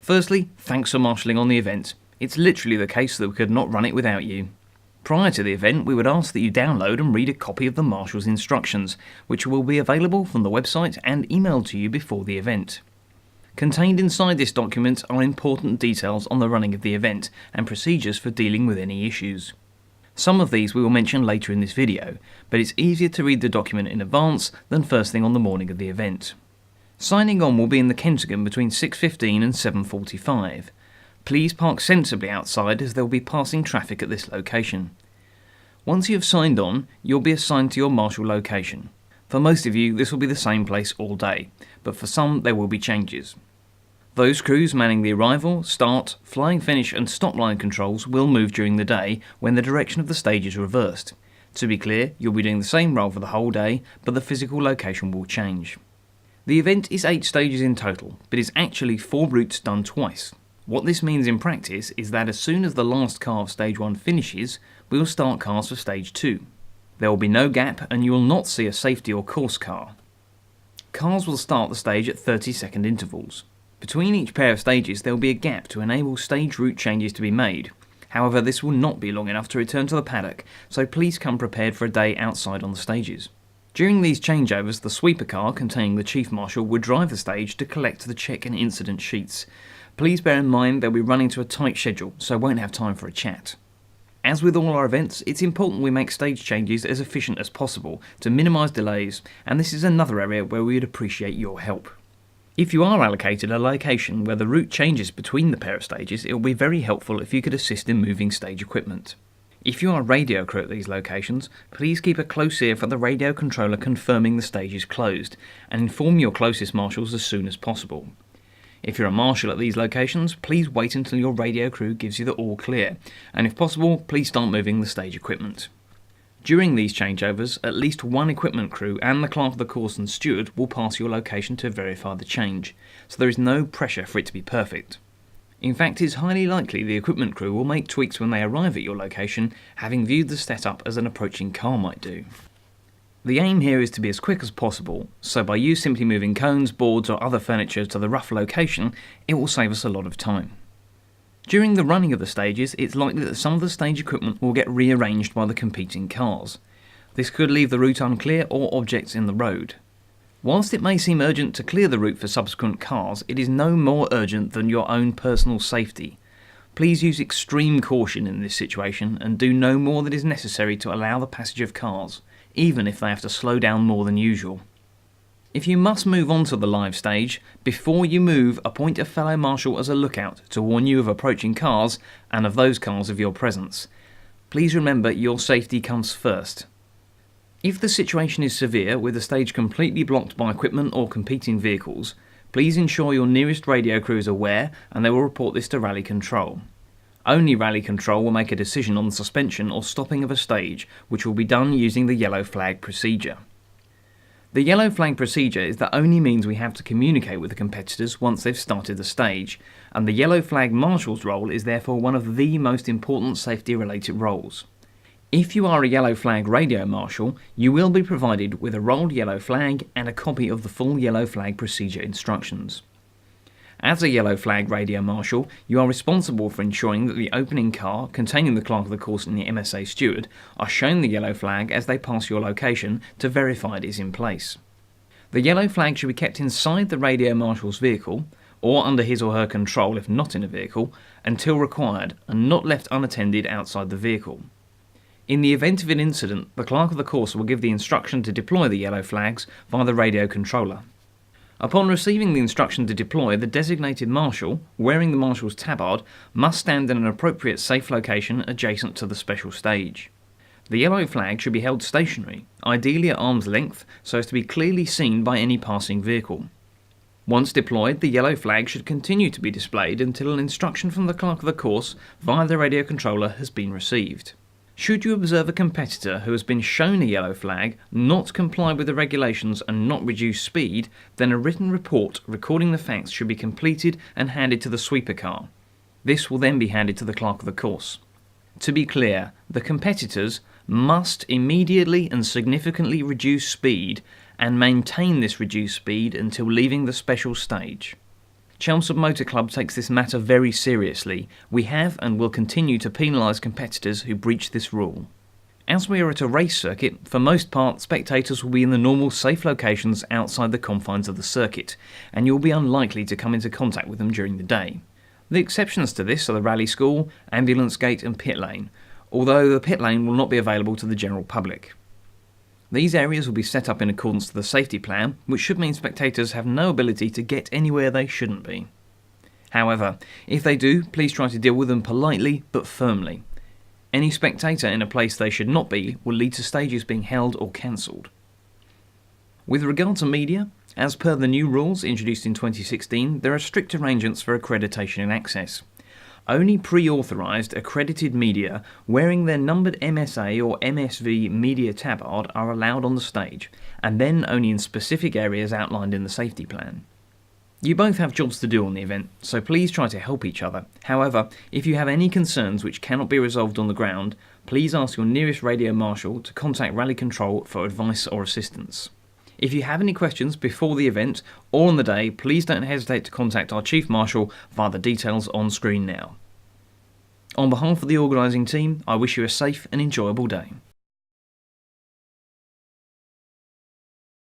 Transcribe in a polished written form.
Firstly, thanks for marshalling on the event. It's literally the case that we could not run it without you. Prior to the event, we would ask that you download and read a copy of the Marshal's instructions, which will be available from the website and emailed to you before the event. Contained inside this document are important details on the running of the event and procedures for dealing with any issues. Some of these we will mention later in this video, but it's easier to read the document in advance than first thing on the morning of the event. Signing on will be in the Kentagon between 6:15 and 7:45. Please park sensibly outside as there will be passing traffic at this location. Once you have signed on, you'll be assigned to your Marshal location. For most of you, this will be the same place all day, but for some there will be changes. Those crews manning the arrival, start, flying finish and stop line controls will move during the day when the direction of the stage is reversed. To be clear, you'll be doing the same role for the whole day, but the physical location will change. The event is 8 stages in total, but is actually 4 routes done twice. What this means in practice is that as soon as the last car of stage 1 finishes, we will start cars for stage 2. There will be no gap and you will not see a safety or course car. Cars will start the stage at 30-second intervals. Between each pair of stages there will be a gap to enable stage route changes to be made. However, this will not be long enough to return to the paddock, so please come prepared for a day outside on the stages. During these changeovers, the sweeper car containing the Chief Marshal would drive the stage to collect the check and incident sheets. Please bear in mind they'll be running to a tight schedule, so won't have time for a chat. As with all our events, it's important we make stage changes as efficient as possible to minimise delays, and this is another area where we would appreciate your help. If you are allocated a location where the route changes between the pair of stages, it will be very helpful if you could assist in moving stage equipment. If you are a radio crew at these locations, please keep a close ear for the radio controller confirming the stage is closed, and inform your closest marshals as soon as possible. If you're a marshal at these locations, please wait until your radio crew gives you the all clear, and if possible, please start moving the stage equipment. During these changeovers, at least one equipment crew and the clerk of the course and steward will pass your location to verify the change, so there is no pressure for it to be perfect. In fact, it is highly likely the equipment crew will make tweaks when they arrive at your location, having viewed the setup as an approaching car might do. The aim here is to be as quick as possible, so by you simply moving cones, boards or other furniture to the rough location, it will save us a lot of time. During the running of the stages, it's likely that some of the stage equipment will get rearranged by the competing cars. This could leave the route unclear or objects in the road. Whilst it may seem urgent to clear the route for subsequent cars, it is no more urgent than your own personal safety. Please use extreme caution in this situation and do no more than is necessary to allow the passage of cars, even if they have to slow down more than usual. If you must move on to the live stage, before you move, appoint a fellow marshal as a lookout to warn you of approaching cars and of those cars of your presence. Please remember your safety comes first. If the situation is severe, with the stage completely blocked by equipment or competing vehicles, please ensure your nearest radio crew is aware and they will report this to rally control. Only rally control will make a decision on the suspension or stopping of a stage, which will be done using the yellow flag procedure. The yellow flag procedure is the only means we have to communicate with the competitors once they've started the stage, and the yellow flag marshal's role is therefore one of the most important safety related roles. If you are a yellow flag radio marshal, you will be provided with a rolled yellow flag and a copy of the full yellow flag procedure instructions. As a yellow flag radio marshal, you are responsible for ensuring that the opening car containing the clerk of the course and the MSA steward are shown the yellow flag as they pass your location to verify it is in place. The yellow flag should be kept inside the radio marshal's vehicle, or under his or her control if not in a vehicle, until required, and not left unattended outside the vehicle. In the event of an incident, the clerk of the course will give the instruction to deploy the yellow flags via the radio controller. Upon receiving the instruction to deploy, the designated marshal, wearing the marshal's tabard, must stand in an appropriate safe location adjacent to the special stage. The yellow flag should be held stationary, ideally at arm's length, so as to be clearly seen by any passing vehicle. Once deployed, the yellow flag should continue to be displayed until an instruction from the clerk of the course via the radio controller has been received. Should you observe a competitor who has been shown a yellow flag, not comply with the regulations and not reduce speed, then a written report recording the facts should be completed and handed to the sweeper car. This will then be handed to the clerk of the course. To be clear, the competitors must immediately and significantly reduce speed and maintain this reduced speed until leaving the special stage. Chelmsford Motor Club takes this matter very seriously. We have and will continue to penalise competitors who breach this rule. As we are at a race circuit, for most part, spectators will be in the normal safe locations outside the confines of the circuit, and you will be unlikely to come into contact with them during the day. The exceptions to this are the rally school, ambulance gate and pit lane, although the pit lane will not be available to the general public. These areas will be set up in accordance to the safety plan, which should mean spectators have no ability to get anywhere they shouldn't be. However, if they do, please try to deal with them politely but firmly. Any spectator in a place they should not be will lead to stages being held or cancelled. With regard to media, as per the new rules introduced in 2016, there are strict arrangements for accreditation and access. Only pre-authorised accredited media wearing their numbered MSA or MSV media tabard are allowed on the stage, and then only in specific areas outlined in the safety plan. You both have jobs to do on the event, so please try to help each other. However, if you have any concerns which cannot be resolved on the ground, please ask your nearest radio marshal to contact Rally Control for advice or assistance. If you have any questions before the event or on the day, please don't hesitate to contact our Chief Marshal via the details on screen now. On behalf of the organising team, I wish you a safe and enjoyable day.